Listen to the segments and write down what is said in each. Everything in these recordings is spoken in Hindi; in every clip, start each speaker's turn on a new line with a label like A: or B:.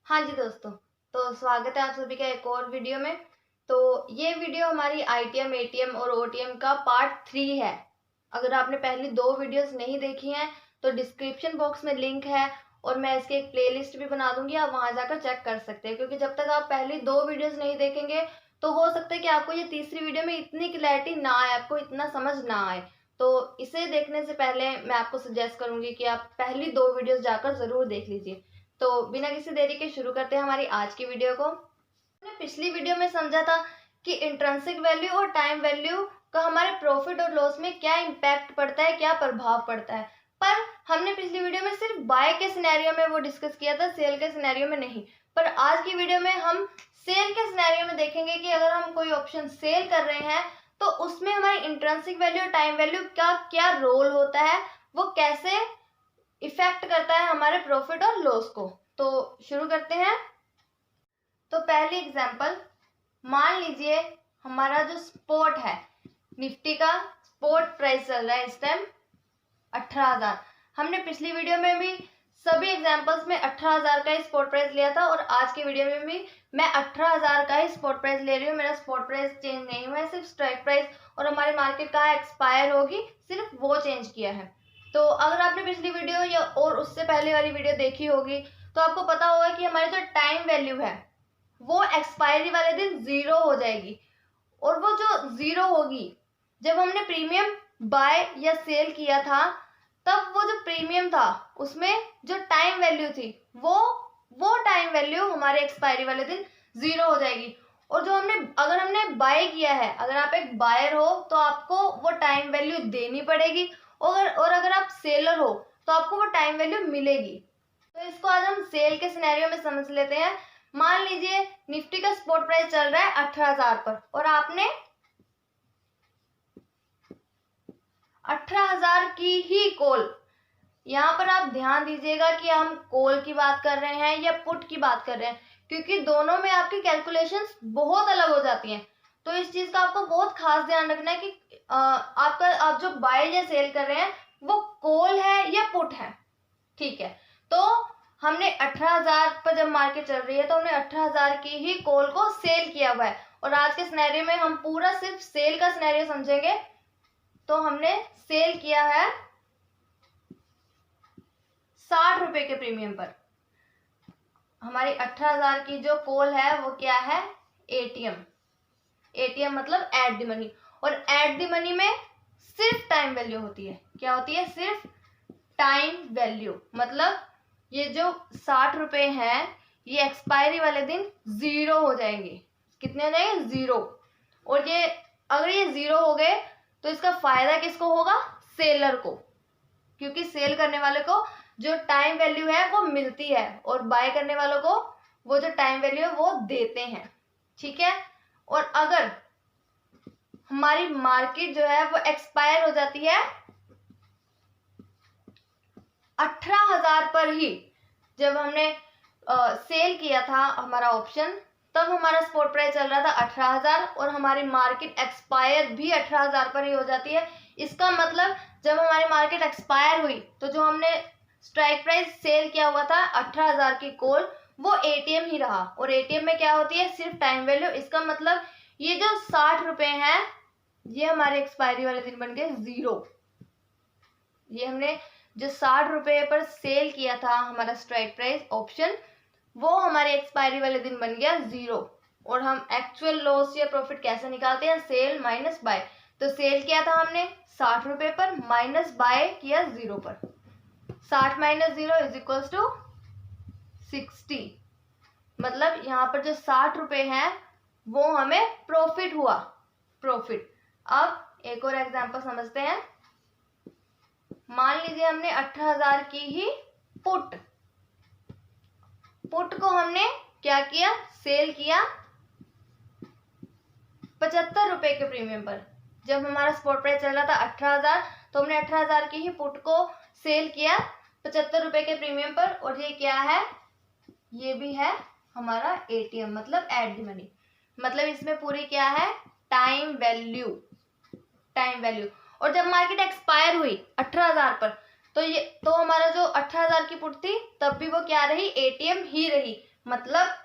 A: हाँ जी दोस्तों, तो स्वागत है आप सभी का एक और वीडियो में। तो ये वीडियो हमारी आईटीएम, एटीएम और ओटीएम का पार्ट 3 है। अगर आपने पहली 2 वीडियोस नहीं देखी हैं तो डिस्क्रिप्शन बॉक्स में लिंक है और मैं इसके एक प्लेलिस्ट भी बना दूंगी, आप वहां जाकर चेक कर सकते हैं। क्योंकि जब तक आप पहली 2 वीडियोस नहीं देखेंगे तो हो सकता है कि आपको ये तीसरी वीडियो में इतनी क्लैरिटी ना आए, आपको इतना समझ ना आए। तो इसे देखने से पहले मैं आपको सजेस्ट करूंगी कि आप पहली 2 वीडियोस जाकर जरूर देख लीजिए। तो बिना किसी देरी के शुरू करते हैं हमारी आज की वीडियो को। हमने पिछली वीडियो में समझा था कि इंट्रिंसिक वैल्यू और टाइम वैल्यू का हमारे प्रॉफिट और लॉस में क्या इम्पैक्ट पड़ता है, क्या प्रभाव पड़ता है। पर हमने पिछली वीडियो में सिर्फ बाय के सिनेरियो में वो डिस्कस किया था, सेल के सिनेरियो में नहीं। पर आज की वीडियो में हम सेल के सिनेरियो में देखेंगे कि अगर हम कोई ऑप्शन सेल कर रहे हैं तो उसमें हमारी इंट्रिंसिक वैल्यू और टाइम वैल्यू का क्या रोल होता है, वो कैसे इफेक्ट करता है हमारे प्रॉफिट और लॉस को। तो शुरू करते हैं। तो पहली एग्जांपल, मान लीजिए हमारा जो स्पॉट है निफ्टी का स्पॉट प्राइस चल रहा है इस टाइम 18,000। हमने पिछली वीडियो में भी सभी एग्जांपल्स में 18,000 का ही स्पॉट प्राइस लिया था और आज की वीडियो में भी मैं 18,000 का ही स्पॉट प्राइस ले रही हूँ। मेरा स्पॉट प्राइस चेंज नहीं हुआ है, सिर्फ स्ट्राइक प्राइस और हमारी मार्केट कहाँ एक्सपायर होगी सिर्फ वो चेंज किया है। तो अगर आपने पिछली वीडियो या और उससे पहले वाली वीडियो देखी होगी तो आपको पता होगा कि हमारी जो टाइम वैल्यू है वो एक्सपायरी वाले दिन 0 हो जाएगी। और वो जो 0 होगी, जब हमने प्रीमियम बाय या सेल किया था तब वो जो प्रीमियम था उसमें जो टाइम वैल्यू थी वो टाइम वैल्यू हमारे एक्सपायरी वाले दिन 0 हो जाएगी। और जो अगर हमने बाय किया है, अगर आप एक बायर हो तो आपको वो टाइम वैल्यू देनी पड़ेगी और अगर आप सेलर हो तो आपको वो टाइम वैल्यू मिलेगी। तो इसको आज हम सेल के सिनेरियो में समझ लेते हैं। मान लीजिए निफ्टी का स्पॉट प्राइस चल रहा है 18,000 पर और आपने 18,000 की ही कॉल, यहाँ पर आप ध्यान दीजिएगा कि हम कॉल की बात कर रहे हैं या पुट की बात कर रहे हैं, क्योंकि दोनों में आपकी कैलकुलेशंस बहुत अलग हो जाती हैं। तो इस चीज का आपको बहुत खास ध्यान रखना है कि आप जो बाय या सेल कर रहे हैं वो कॉल है या पुट है। ठीक है, तो हमने 18,000 पर जब मार्केट चल रही है तो हमने 18,000 की ही कॉल को सेल किया हुआ है। और आज के सिनेरियो में हम पूरा सिर्फ सेल का सिनेरियो समझेंगे। तो हमने सेल किया है 60 रुपए के प्रीमियम पर। हमारी 18,000 की जो कॉल है वो क्या है, एटीएम मतलब एट द मनी। और एट द मनी में सिर्फ टाइम वैल्यू होती है। क्या होती है, सिर्फ टाइम वैल्यू। मतलब ये जो 60 रुपए हैं ये एक्सपायरी वाले दिन 0 हो जाएंगे। कितने हो जाएंगे, 0। और ये अगर ये 0 हो गए तो इसका फायदा किसको होगा, सेलर को, क्योंकि सेल करने वाले को जो टाइम वैल्यू है वो मिलती है और बाय करने वालों को वो जो टाइम वैल्यू है वो देते हैं। ठीक है, और अगर हमारी मार्केट जो है वो एक्सपायर हो जाती है 18,000 पर ही, जब हमने सेल किया था हमारा ऑप्शन तब हमारा स्पॉट प्राइस चल रहा था 18,000 और हमारी मार्केट एक्सपायर भी 18,000 पर ही हो जाती है। इसका मतलब जब हमारी मार्केट एक्सपायर हुई तो जो हमने स्ट्राइक प्राइस सेल किया हुआ था 18,000 की कॉल वो एटीएम ही रहा। और एटीएम में क्या होती है, सिर्फ टाइम वैल्यू। इसका मतलब ये जो 60 रुपए हैं ये हमारे एक्सपायरी वाले दिन बन गए 0। ये हमने जो 60 रुपए पर सेल किया था हमारा स्ट्राइक प्राइस ऑप्शन, वो हमारे एक्सपायरी वाले दिन बन गया 0। और हम एक्चुअल लॉस या प्रॉफिट कैसे निकालते हैं, सेल माइनस बाय। तो सेल किया था हमने 60 रुपए पर, माइनस बाय किया 0 पर। 60 माइनस 0 इज इक्वल्स टू 60। मतलब यहाँ पर जो 60 रुपए हैं वो हमें प्रॉफिट हुआ, प्रॉफिट। अब एक और एग्जांपल समझते हैं। मान लीजिए हमने 18,000 की ही पुट को हमने क्या किया, सेल किया 75 रुपए के प्रीमियम पर। जब हमारा स्पॉट प्राइस चल रहा था 18,000 तो हमने 18,000 की ही पुट को सेल किया 75 रुपए के प्रीमियम पर। और ये क्या है, ये भी है हमारा एटीएम मतलब एट द मनी। मतलब इसमें पूरी क्या है, टाइम वैल्यू, टाइम वैल्यू। और जब मार्केट एक्सपायर हुई 18,000 पर तो हमारा जो 18,000 की पुट थी तब भी वो क्या रही, एटीएम ही रही। मतलब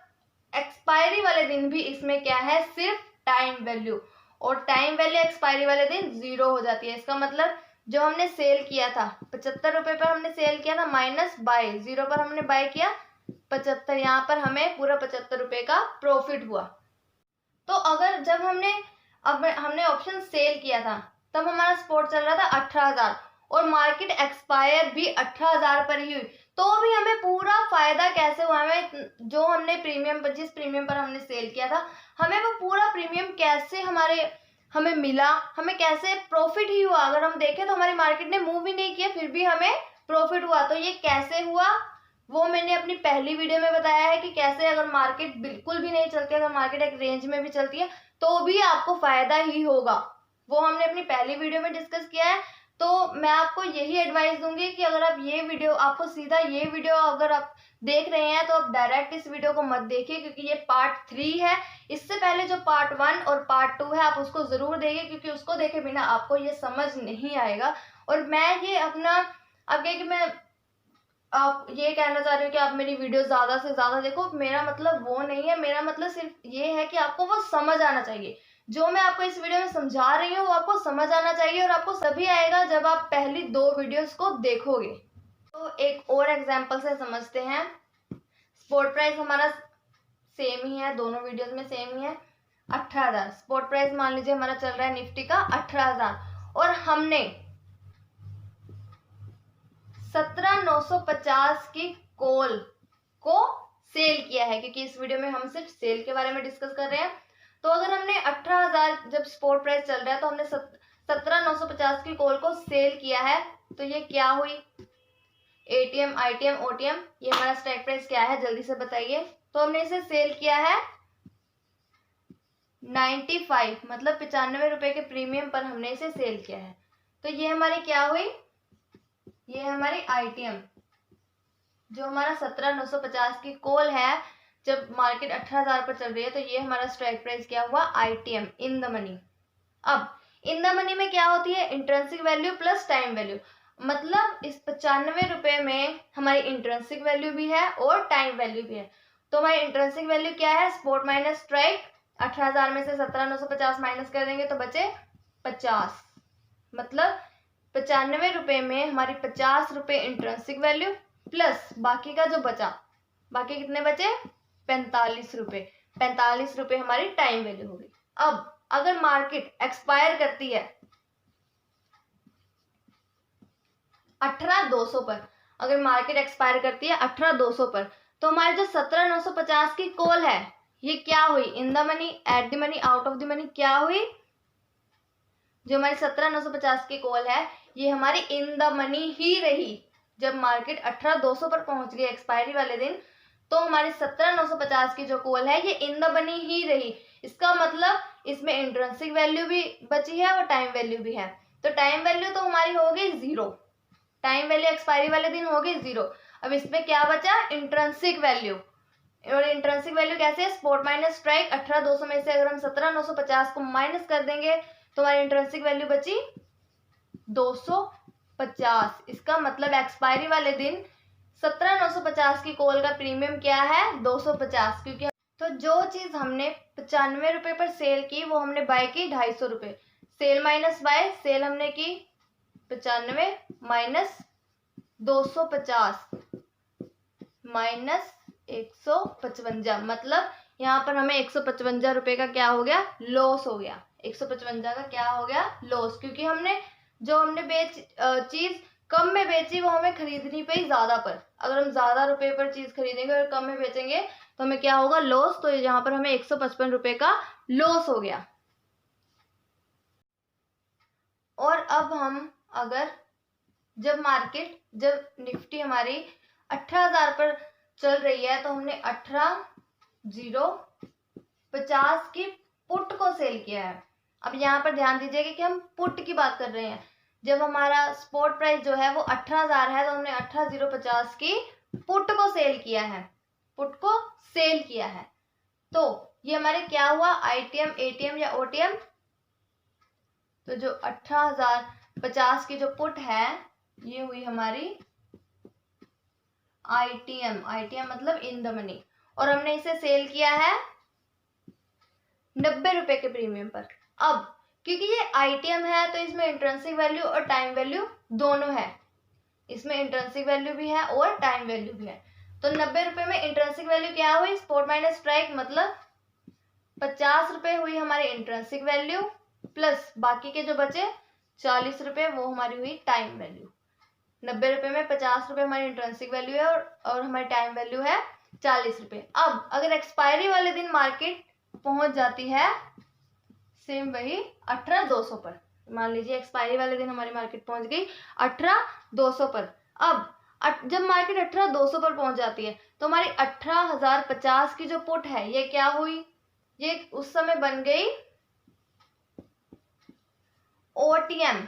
A: एक्सपायरी वाले दिन भी इसमें क्या है, सिर्फ टाइम वैल्यू, और टाइम वैल्यू एक्सपायरी वाले दिन 0 हो जाती है। इसका मतलब जो हमने सेल किया था 75 रुपए पर हमने सेल किया था, माइनस बाय 0 पर हमने बाय किया 75, यहाँ पर हमें पूरा 75 रुपए का प्रॉफिट हुआ। तो अगर जब हमने ऑप्शन सेल किया था तब हमारा स्पॉट चल रहा था 18,000 और मार्केट एक्सपायर भी 18,000 पर ही हुई, तो भी हमें पूरा फायदा कैसे हुआ, हमें जो हमने प्रीमियम पर, जिस प्रीमियम पर हमने सेल किया था, हमें वो पूरा प्रीमियम कैसे हमें मिला, हमें कैसे प्रॉफिट ही हुआ। अगर हम देखें तो हमारी मार्केट ने मूव ही नहीं किया फिर भी हमें प्रॉफिट हुआ। तो ये कैसे हुआ वो मैंने अपनी पहली वीडियो में बताया है कि कैसे अगर मार्केट बिल्कुल भी नहीं चलती, अगर मार्केट एक रेंज में भी चलती है तो भी आपको फायदा ही होगा, वो हमने अपनी पहली वीडियो में डिस्कस किया है। तो मैं आपको यही एडवाइस दूंगी कि अगर आप ये वीडियो, आपको सीधा ये वीडियो अगर आप देख रहे हैं तो आप डायरेक्ट इस वीडियो को मत देखिए, क्योंकि ये पार्ट 3 है। इससे पहले जो पार्ट 1 और पार्ट 2 है आप उसको जरूर देखिए, क्योंकि उसको देखे बिना आपको ये समझ नहीं आएगा। और मैं ये अपना कि मैं आप ये कहना चाह रही हूँ कि आप मेरी वीडियो ज्यादा से ज्यादा देखो, मेरा मतलब वो नहीं है। मेरा मतलब सिर्फ ये है कि आपको वो समझ आना चाहिए, जो मैं आपको इस वीडियो में समझा रही हूँ वो आपको समझ आना चाहिए, और आपको सभी आएगा जब आप पहली 2 वीडियोस को देखोगे। तो एक और एग्जांपल से समझते हैं। स्पॉट प्राइस हमारा सेम ही है, दोनों वीडियोस में सेम ही है, 18,000 स्पॉट प्राइस मान लीजिए हमारा चल रहा है निफ्टी का 18,000, और हमने 17,950 की कॉल को सेल किया है, क्योंकि इस वीडियो में हम सिर्फ सेल के बारे में डिस्कस कर रहे हैं। तो अगर हमने 18,000 जब स्पॉट प्राइस चल रहा है तो हमने 17,950 की कॉल को सेल किया है, तो ये क्या हुई, एटीएम आईटीएम ओटीएम, ये हमारा स्ट्राइक प्राइस क्या है जल्दी से बताइए। तो हमने इसे सेल किया है 95, मतलब 95 रुपए के प्रीमियम पर हमने इसे सेल किया है। तो ये हमारी क्या हुई, ये हमारी आईटीएम, जो हमारा 17,950 की कॉल है जब मार्केट 18,000 पर चल रही है, तो ये हमारा स्ट्राइक प्राइस क्या हुआ, आईटीएम इन द मनी। अब इन द मनी में क्या होती है, intrinsic value plus time value, मतलब इस 95 रुपए में हमारी इंट्रिंसिक वैल्यू भी है और टाइम वैल्यू भी है। तो हमारी इंट्रिंसिक वैल्यू क्या है, स्पॉट माइनस स्ट्राइक, 18,000 में से 17,950 माइनस कर देंगे तो बचे 50, मतलब 95 रुपए में हमारी 50 रुपए इंट्रिंसिक वैल्यू प्लस बाकी का जो बचा, बाकी कितने बचे, 45 रुपए, 45 रुपए हमारी टाइम वैल्यू होगी। अब अगर मार्केट एक्सपायर करती है 18,200 पर, अगर मार्केट एक्सपायर करती है 18,200 पर, तो हमारी जो 17,950 की कॉल है ये क्या हुई, in the money, at the money, out of the money, क्या हुई, जो हमारी 17,950 की कॉल है ये हमारी इन द मनी ही रही। जब मार्केट 18,200 पर पहुंच गई एक्सपायरी वाले दिन, तो हमारी 17,950 की जो कॉल है ये इन द मनी ही रही। इसका मतलब इसमें इंट्रिंसिक वैल्यू भी बची है और टाइम वैल्यू भी है। तो टाइम वैल्यू तो हमारी हो गई 0, टाइम वैल्यू एक्सपायरी वाले दिन हो गई 0। अब इसमें क्या बचा, इंट्रिंसिक वैल्यू, और इंट्रिंसिक वैल्यू कैसे है, स्पॉट माइनस स्ट्राइक, 18,200 में से अगर हम 17,950 को माइनस कर देंगे तो हमारी इंट्रिंसिक वैल्यू बची 250। इसका मतलब एक्सपायरी वाले दिन 17,950 की कॉल का प्रीमियम क्या है, 250, क्योंकि तो जो चीज हमने 95 रुपए पर सेल की वो हमने बाय की 250 रुपए, सेल माइनस बाय, सेल हमने की 95 माइनस 250 माइनस 155, मतलब यहाँ पर हमें 155 रुपए का क्या हो गया, लॉस हो गया। 155 का क्या हो गया, लॉस, क्योंकि हमने चीज कम में बेची वो हमें खरीदनी पड़ी ज्यादा पर। अगर हम ज्यादा रुपए पर चीज खरीदेंगे और कम में बेचेंगे तो हमें क्या होगा, लॉस। तो यहाँ पर हमें 155 रुपए का लॉस हो गया। और अब हम अगर जब निफ्टी हमारी 18,000 पर चल रही है तो हमने 18,050 की पुट को सेल किया है। अब यहाँ पर ध्यान दीजिएगा कि हम पुट की बात कर रहे हैं। जब हमारा स्पॉट प्राइस जो है वो 18,000 है तो हमने 18,050 की पुट को सेल किया है, पुट को सेल किया है। तो ये हमारे क्या हुआ, आईटीएम एटीएम या ओटीएम। तो जो 18,050 की जो पुट है ये हुई हमारी आईटीएम, आईटीएम मतलब इन द मनी, और हमने इसे सेल किया है 90 रुपए के प्रीमियम पर। अब क्योंकि ये आईटीएम है तो इसमें इंट्रिंसिक वैल्यू और टाइम वैल्यू दोनों है, इसमें इंट्रिंसिक वैल्यू भी है और टाइम वैल्यू भी है। तो 90 रुपए में इंट्रिंसिक वैल्यू क्या हुई, स्पॉट माइनस स्ट्राइक, मतलब 50 रुपए हुई हमारी इंट्रिंसिक वैल्यू, प्लस बाकी के जो बचे 40 रुपए वो हमारी हुई टाइम वैल्यू। 90 रुपए में 50 रुपए हमारी इंट्रिंसिक वैल्यू है और हमारी टाइम वैल्यू है 40 रुपए। अब अगर एक्सपायरी वाले दिन मार्केट पहुंच जाती है सेम वही 18,200 पर, मान लीजिए एक्सपायरी वाले दिन हमारी मार्केट पहुंच गई 18,200 पर। अब जब मार्केट 18,200 पर पहुंच जाती है तो हमारी 18,050 की जो पुट है ये क्या हुई, ये उस समय बन गई ओटीएम।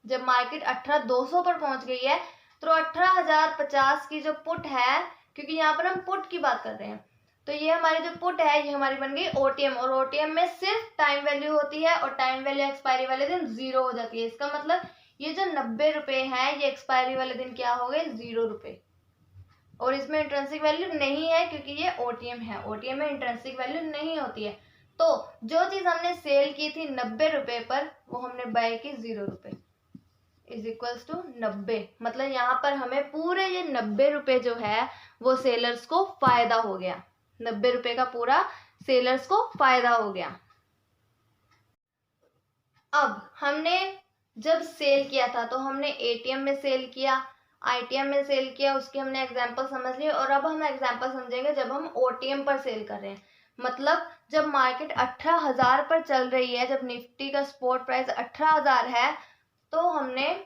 A: जब मार्केट 18,200 पर पहुंच गई है तो 18,050 की जो पुट है, क्योंकि यहाँ पर हम पुट की बात कर रहे हैं, तो ये हमारी जो पुट है ये हमारी बन गई ओटीएम। और ओटीएम में सिर्फ टाइम वैल्यू होती है और टाइम वैल्यू एक्सपायरी वाले दिन 0 हो जाती है। इसका मतलब ये जो 90 रुपए है ये एक्सपायरी वाले दिन क्या हो गए, 0 रुपए। और इसमें इंट्रिंसिक वैल्यू नहीं है क्योंकि ये ओटीएम है, ओटीएम में इंट्रिंसिक वैल्यू नहीं होती है। तो जो चीज हमने सेल की थी 90 रुपए पर वो हमने बाय की 0 रुपए इज इक्वल्स टू 90। मतलब यहाँ पर हमें पूरे ये 90 रुपए जो है वो सेलर्स को फायदा हो गया, 90 रुपए का पूरा सेलर्स को फायदा हो गया। अब हमने जब सेल किया था तो हमने एटीएम में सेल किया, आईटीएम में सेल किया, उसकी हमने एग्जांपल समझ ली। और अब हम एग्जांपल समझेंगे जब हम ओटीएम पर सेल कर रहे हैं, मतलब जब मार्केट 18,000 पर चल रही है, जब निफ्टी का स्पॉट प्राइस 18,000 है तो हमने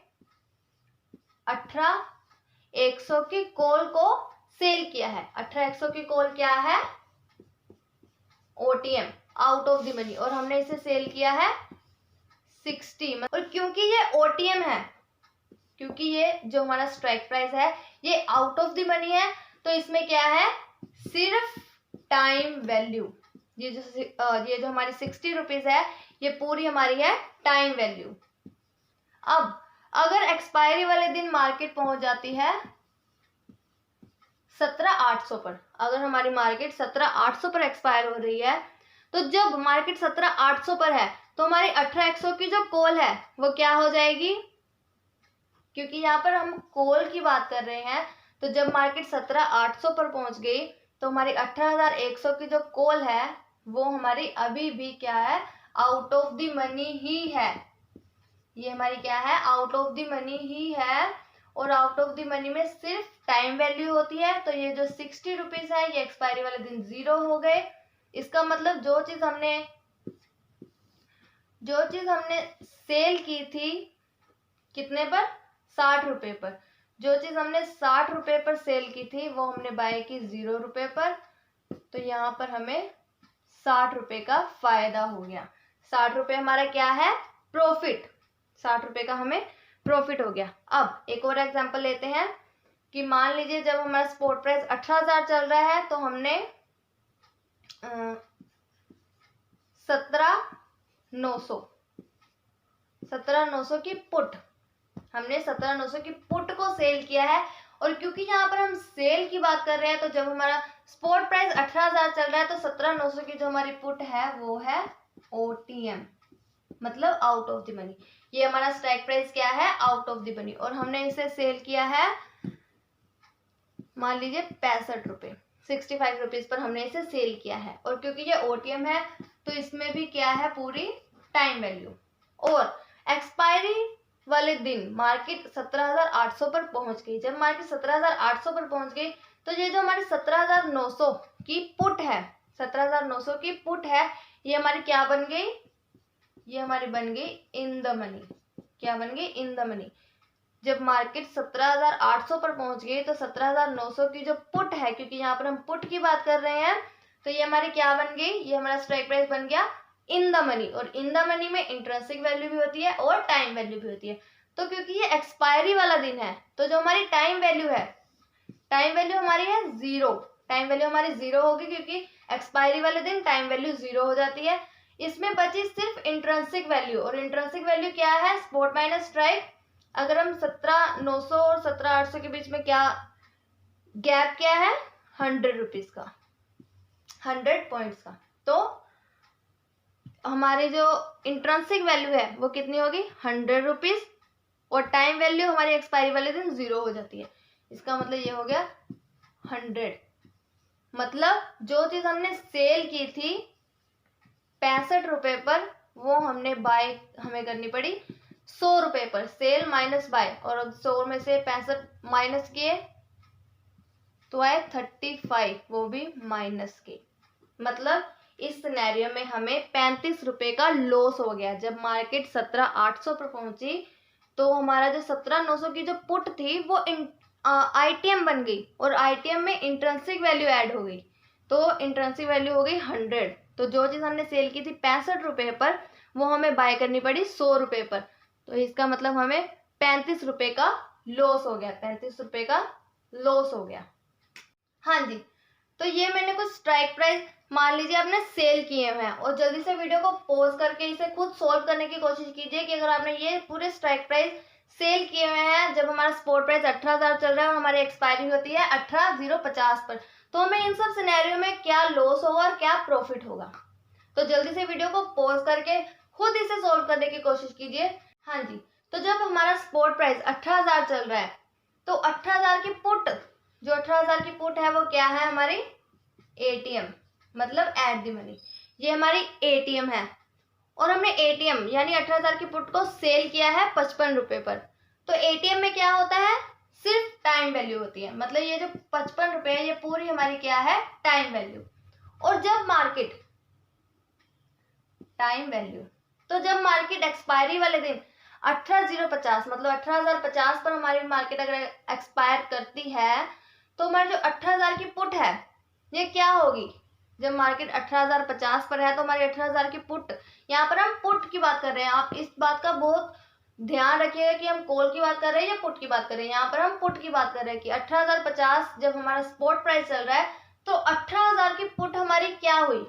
A: 18,100 की कॉल को सेल किया है। 18,100 की कॉल क्या है, OTM, out of the money, और हमने इसे सेल किया है 60। और क्योंकि ये ओटीएम है, क्योंकि ये जो हमारा स्ट्राइक प्राइस है ये आउट ऑफ द मनी है, तो इसमें क्या है, सिर्फ टाइम वैल्यू, ये जो हमारी 60 रुपीज है ये पूरी हमारी है टाइम वैल्यू। अब अगर एक्सपायरी वाले दिन मार्केट पहुंच जाती है 17,800 पर, अगर हमारी मार्केट 17,800 पर एक्सपायर हो रही है, तो जब मार्केट 17,800 पर है तो हमारी 18,100 की जो कॉल है वो क्या हो जाएगी, क्योंकि यहाँ पर हम कॉल की बात कर रहे हैं, तो जब मार्केट 17,800 पर पहुंच गई तो हमारी 18,100 की जो कॉल है वो हमारी अभी भी क्या है, आउट ऑफ द मनी ही है। ये हमारी क्या है, आउट ऑफ द मनी ही है। और आउट ऑफ द मनी में सिर्फ टाइम वैल्यू होती है, तो ये जो 60 रुपीज है ये एक्सपायरी वाले दिन 0 हो गए। इसका मतलब जो चीज हमने सेल की थी कितने पर, 60 रुपए पर, जो चीज हमने 60 रुपए पर सेल की थी वो हमने बाय की 0 रुपए पर, तो यहाँ पर हमें 60 रुपए का फायदा हो गया। 60 रुपए हमारा क्या है, प्रॉफिट, 60 रुपए का हमें प्रॉफिट हो गया। अब एक और एग्जांपल लेते हैं कि मान लीजिए जब हमारा स्पॉट प्राइस 18,000 चल रहा है तो हमने 17,900 की पुट, हमने 17,900 की पुट को सेल किया है। और क्योंकि यहाँ पर हम सेल की बात कर रहे हैं तो जब हमारा स्पॉट प्राइस 18,000 चल रहा है तो 17,900 की जो हमारी पुट है वो है ओटीएम, मतलब आउट ऑफ द मनी। ये हमारा स्ट्राइक प्राइस क्या है, आउट ऑफ द मनी, और हमने इसे सेल किया है मान लीजिए 65 रुपए, 65 रुपीज पर हमने इसे सेल किया है। और क्योंकि ये ओटीएम है तो इसमें भी क्या है, पूरी टाइम वैल्यू। और एक्सपायरी वाले दिन मार्केट 17,800 पर पहुंच गई। जब मार्केट 17,800 पर पहुंच गई तो ये जो हमारी 17,900 की पुट है, 17,900 की पुट है, ये हमारी क्या बन गई, ये हमारी बन गई इन द मनी। क्या बन गई, इन द मनी। जब मार्केट 17,800 पर पहुंच गई तो 17,900 की जो पुट है, क्योंकि यहाँ पर हम पुट की बात कर रहे हैं, तो ये हमारी क्या बन गई, ये हमारा स्ट्राइक प्राइस बन गया इन द मनी। और इन द मनी में इंट्रिंसिक वैल्यू भी होती है और टाइम वैल्यू भी होती है। तो क्योंकि ये एक्सपायरी वाला दिन है तो जो हमारी टाइम वैल्यू है, टाइम वैल्यू हमारी है 0, टाइम वैल्यू हमारी 0 होगी क्योंकि एक्सपायरी वाले दिन टाइम वैल्यू 0 हो जाती है। इसमें बची सिर्फ इंट्रिंसिक वैल्यू, और इंट्रिंसिक वैल्यू क्या है, स्पॉट माइनस स्ट्राइक। अगर हम 17,900 और 17,800 के बीच में क्या गैप क्या है, 100 रुपीज का। 100 पॉइंट्स का। तो हमारी जो इंट्रिंसिक वैल्यू है वो कितनी होगी, 100 रुपीज, और टाइम वैल्यू हमारी एक्सपायरी वाले दिन 0 हो जाती है। इसका मतलब ये हो गया 100। मतलब जो चीज हमने सेल की थी 65 रुपए पर, वो हमने बाय हमें करनी पड़ी 100 रुपए पर। सेल माइनस बाय, और 100 में से 65 माइनस किए तो आए 35, वो भी माइनस के। मतलब इस सिनेरियो में हमें 35 रुपए का लॉस हो गया। जब मार्केट 17,800 पर पहुंची तो हमारा जो 17,900 की जो पुट थी वो आईटीएम बन गई, और आईटीएम में इंट्रिंसिक वैल्यू ऐड हो गई, तो इंट्रिंसिक वैल्यू हो गई 100। तो जो चीज हमने सेल की थी 65 रुपए पर, वो हमें बाय करनी पड़ी 100 रुपए पर। तो इसका मतलब हमें 35 रुपए का लॉस हो गया, 35 रुपए का लॉस हो गया। हाँ जी, तो ये मैंने कुछ स्ट्राइक प्राइस मान लीजिए आपने सेल किए हुए हैं, और जल्दी से वीडियो को पॉज करके इसे खुद सोल्व करने की कोशिश कीजिए कि अगर आपने ये पूरे स्ट्राइक प्राइस सेल किए हुए हैं जब हमारा स्पॉट प्राइस 18,000 चल रहा है और हमारी एक्सपायरी होती है 18,050 पर, तो हमें इन सब सिनेरियो में क्या लॉस होगा और क्या प्रॉफिट होगा। तो जल्दी से वीडियो को पॉज करके खुद इसे सोल्व करने की कोशिश कीजिए। हाँ जी, तो जब हमारा स्पॉट प्राइस 18,000 चल रहा है तो 18,000 की पुट, जो 18,000 की पुट है वो क्या है, हमारी एटीएम, मतलब एट द मनी। ये हमारी एटीएम है, और हमने एटीएम यानी 18,000 की पुट को सेल किया है 55 रुपए पर। तो एटीएम में क्या होता है, सिर्फ टाइम वैल्यू होती है। मतलब ये जो 55 रुपए है ये पूरी हमारी क्या है, टाइम वैल्यू। और जब मार्केट टाइम वैल्यू, तो जब मार्केट एक्सपायरी वाले दिन 18,050 मतलब 18,050 पर हमारी मार्केट अगर एक्सपायर करती है तो हमारी जो 18,000 की पुट है ये क्या होगी। जब मार्केट 18,050 पर है तो हमारी 18,000 की पुट, यहाँ पर हम पुट की बात कर रहे हैं, आप इस बात का बहुत ध्यान रखिएगा कि हम कॉल की बात कर रहे हैं या पुट की बात कर रहे हैं। यहाँ पर हम पुट की बात कर रहे हैं कि 18,050 जब हमारा स्पॉट प्राइस चल रहा है तो 18,000 की पुट हमारी क्या हुई,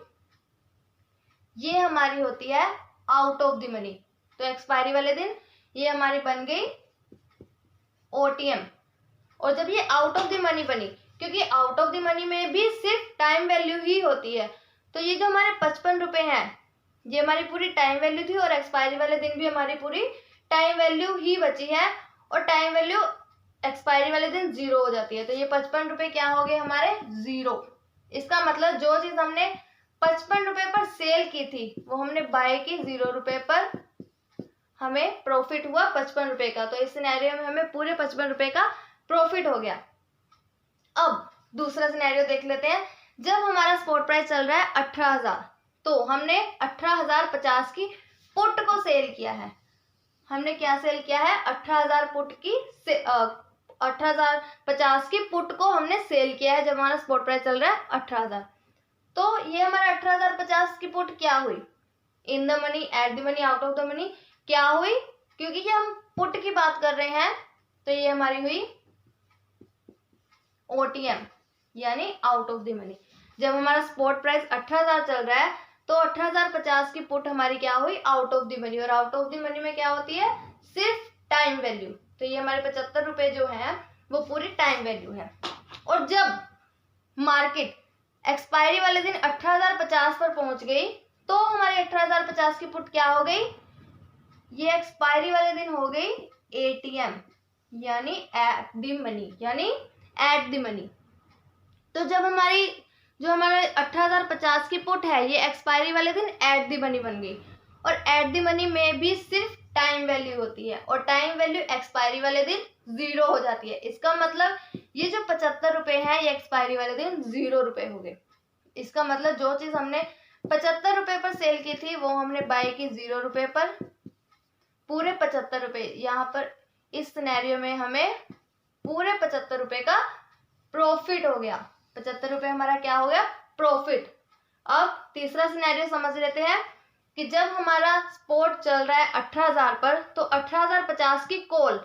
A: ये हमारी होती है आउट ऑफ द मनी। तो एक्सपायरी वाले दिन ये हमारी बन गई ओटीएम। और जब ये आउट ऑफ द मनी बनी, क्योंकि आउट ऑफ द मनी में भी सिर्फ टाइम वैल्यू ही होती है, तो ये जो हमारे 55 रुपए हैं ये हमारी पूरी टाइम वैल्यू थी, और एक्सपायरी वाले दिन भी हमारी पूरी टाइम वैल्यू ही बची है, और टाइम वैल्यू एक्सपायरी वाले दिन 0 हो जाती है। तो ये 55 रुपए क्या हो गए हमारे 0। इसका मतलब जो चीज हमने 55 रुपए पर सेल की थी वो हमने बाय की 0 रुपए पर, हमें प्रॉफिट हुआ 55 रुपए का। तो इस सिनेरियो में हमें पूरे 55 रुपए का प्रॉफिट हो गया। अब दूसरा सिनेरियो देख लेते हैं। जब हमारा स्पॉट प्राइस चल रहा है 18,000, तो हमने 18,050 की पुट को सेल किया है। हमने क्या सेल किया है, 18,000 पुट की 18,050 की पुट को हमने सेल किया है जब हमारा स्पॉट प्राइस चल रहा है 18,000। तो ये हमारा 18,050 की पुट क्या हुई, in the money, at the money, out of the money क्या हुई, क्योंकि ये हम पुट की बात कर रहे हैं तो ये हमारी हुई ओटीएम यानी आउट ऑफ द मनी। जब हमारा स्पॉट प्राइस 18,000 चल रहा है तो 18,050 की पुट हमारी क्या हुई, आउट ऑफ द मनी। और आउट ऑफ द मनी में क्या होती है, सिर्फ टाइम वैल्यू। तो ये हमारे 75 रुपए जो है वो पूरी टाइम वैल्यू है। और जब मार्केट एक्सपायरी वाले दिन 18,050 पर पहुंच गई तो हमारी 18,050 की पुट क्या हो गई, ये एक्सपायरी वाले दिन हो गई एटीएम यानी एट द मनी, यानी एट द मनी। तो जब हमारी जो हमारे 18,050 की पुट है ये एक्सपायरी वाले दिन एट द मनी बन गई, और एट द मनी में भी सिर्फ टाइम वैल्यू होती है, और टाइम वैल्यू एक्सपायरी वाले दिन 0 हो जाती है। इसका मतलब ये जो 75 रुपए है ये एक्सपायरी वाले दिन 0 रुपए हो गए। इसका मतलब जो चीज हमने 75 रुपए पर सेल की थी वो हमने बाय की 0 रुपए पर, पूरे 75 रुपए। यहाँ पर इस सिनेरियो में हमें पूरे 75 रुपए का प्रॉफिट हो गया। 75 रुपए हमारा क्या हो गया, प्रॉफिट। अब तीसरा सिनेरियो समझ लेते हैं कि जब हमारा स्पॉट चल रहा है 18,000 पर तो 18,050 की कॉल,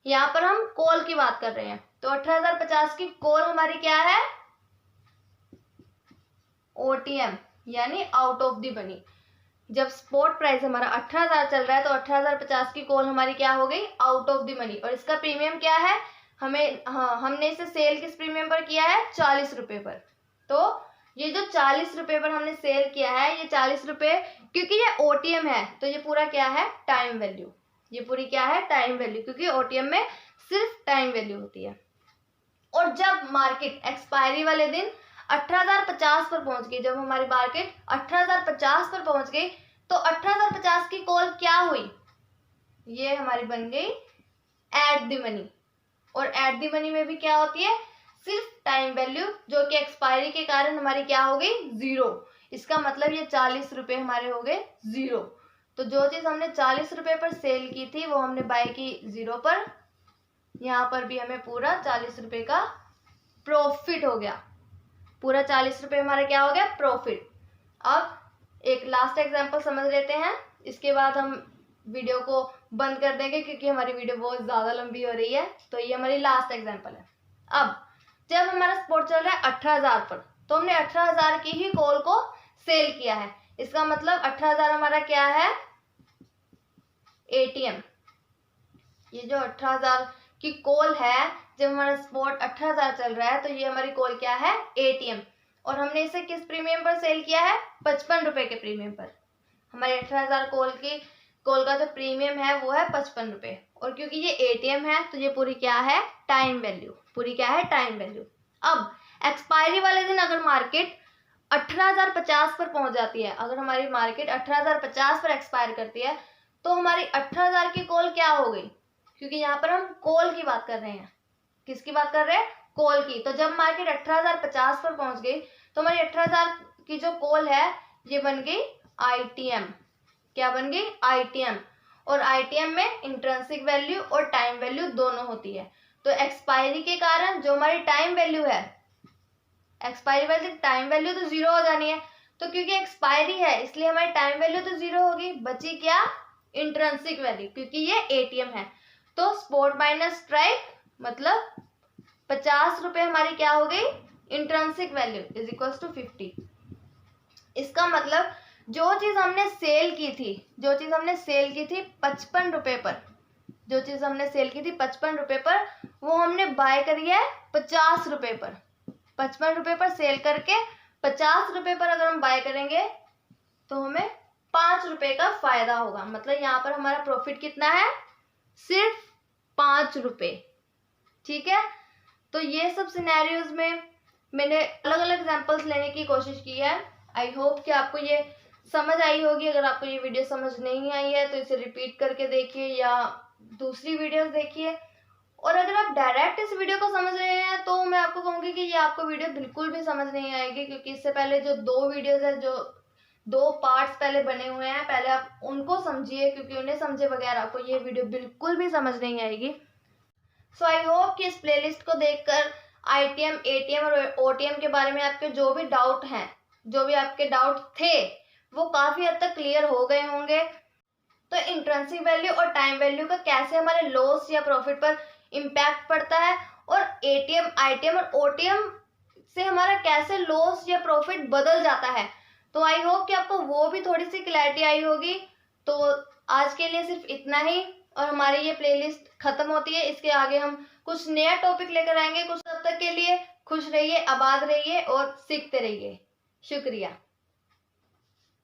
A: यहाँ पर हम कॉल की बात कर रहे हैं, तो 18,050 की कॉल हमारी क्या है, ओटीएम यानी आउट ऑफ द मनी। जब स्पॉट प्राइस हमारा 18,000 चल रहा है तो 18,050 की कॉल हमारी क्या हो गई, आउट ऑफ द मनी। और इसका प्रीमियम क्या है, हमने इसे सेल किस प्रीमियम पर किया है, 40 रुपए पर। तो ये जो 40 रुपए पर हमने सेल किया है, ये 40 रुपए, क्योंकि ये ओटीएम है तो ये पूरा क्या है, टाइम वैल्यू। ये पूरी क्या है, टाइम वैल्यू, क्योंकि ओटीएम में सिर्फ टाइम वैल्यू होती है। और जब मार्केट एक्सपायरी वाले दिन 18,050 पर पहुंच गई, जब हमारी मार्केट 18,050 पर पहुंच गई, तो 18,050 की कॉल क्या हुई, ये हमारी बन गई एट द मनी। और एट द मनी में भी क्या होती है, सिर्फ टाइम वैल्यू, जो कि एक्सपायरी के कारण हमारी क्या हो गई, 0। इसका मतलब ये 40 रुपए हमारे हो गए 0। तो जो चीज हमने 40 रुपए पर सेल की थी वो हमने बाय की 0 पर। यहाँ पर भी हमें पूरा 40 रुपए का प्रॉफिट हो गया। पूरा 40 रुपए हमारा क्या हो गया, प्रॉफिट। अब एक लास्ट एग्जांपल समझ लेते हैं, इसके बाद हम वीडियो को बंद कर देंगे क्योंकि हमारी वीडियो बहुत ज्यादा लंबी हो रही है। तो ये हमारी लास्ट एग्जांपल है। अब जब हमारा स्पॉट चल रहा है 18,000 पर, तो हमने 18,000 की ही कॉल को सेल किया है। इसका मतलब 18,000 हमारा क्या है, एटीएम। ये जो 18,000 की कॉल है, जब हमारा स्पॉट 18,000 चल रहा है तो ये हमारी कॉल क्या है, एटीएम। और हमने इसे किस प्रीमियम पर सेल किया है, 55 रुपए के प्रीमियम पर। हमारे 18,000 कॉल का जो प्रीमियम है वो है 55 रुपए। और क्योंकि ये एटीएम है तो ये पूरी क्या है, टाइम वैल्यू। पूरी क्या है, टाइम वैल्यू। अब एक्सपायरी वाले दिन अगर मार्केट 18,050 पर पहुंच जाती है, अगर हमारी मार्केट 18,050 पर एक्सपायर करती है, तो हमारी 18,000 की कॉल क्या हो गई, क्योंकि यहाँ पर हम कॉल की बात कर रहे हैं। किसकी बात कर रहे हैं, कॉल की। तो जब मार्केट 18,050 पर पहुंच गई तो हमारी 18,000 की जो कॉल है ये बन गई आईटीएम। क्या बन गई, आईटीएम। और आईटीएम में इंट्रिंसिक वैल्यू और टाइम वैल्यू दोनों होती है। तो एक्सपायरी के कारण जो हमारी टाइम वैल्यू है, एक्सपायरी वाली टाइम वैल्यू तो 0 हो जानी है। तो क्योंकि एक्सपायरी है इसलिए हमारी टाइम वैल्यू तो 0 होगी, बची क्या, इंट्रिंसिक वैल्यू, क्योंकि ये एटीएम है। तो स्पॉट माइनस स्ट्राइक मतलब 50 रुपए हमारी क्या हो गई, intrinsic value is equal to 50। इसका मतलब जो चीज हमने सेल की थी, 55 रुपए पर, जो चीज हमने सेल की थी 55 रुपए पर, वो हमने बाय करी है 50 रुपए पर। 55 रुपए पर सेल करके 50 रुपए पर अगर हम बाय करेंगे तो हमें 5 रुपए का फायदा होगा। मतलब यहाँ पर हमारा प्रॉफिट कितना है, सिर्फ 5 रुपए। ठीक है। तो ये सब सिनेरियोज में मैंने अलग अलग एग्जांपल्स लेने की कोशिश की है। आई होप कि आपको ये समझ आई होगी। अगर आपको ये वीडियो समझ नहीं आई है तो इसे रिपीट करके देखिए या दूसरी वीडियोस देखिए। और अगर आप डायरेक्ट इस वीडियो को समझ रहे हैं तो मैं आपको कहूँगी कि ये आपको वीडियो बिल्कुल भी समझ नहीं आएगी, क्योंकि इससे पहले जो 2 वीडियोस है, जो 2 पार्ट्स पहले बने हुए हैं, पहले आप उनको समझिए, क्योंकि उन्हें समझे बगैर आपको ये वीडियो बिल्कुल भी समझ नहीं आएगी। सो आई होप कि इस प्लेलिस्ट को देखकर आईटीएम, एटीएम और ओटीएम के बारे में आपके जो भी डाउट हैं, जो भी आपके डाउट थे, वो काफी हद तक क्लियर हो गए होंगे। तो इंट्रिंसिक वैल्यू और टाइम वैल्यू का कैसे हमारे लॉस या प्रॉफिट पर इम्पैक्ट पड़ता है, और एटीएम, आईटीएम और ओटीएम से हमारा कैसे लॉस या प्रॉफिट बदल जाता है, तो आई होप कि आपको वो भी थोड़ी सी क्लैरिटी आई होगी। तो आज के लिए सिर्फ इतना ही, और हमारी ये प्लेलिस्ट खत्म होती है। इसके आगे हम कुछ नया टॉपिक लेकर आएंगे। कुछ तब तक के लिए खुश रहिए, आबाद रहिए और सीखते रहिए। शुक्रिया।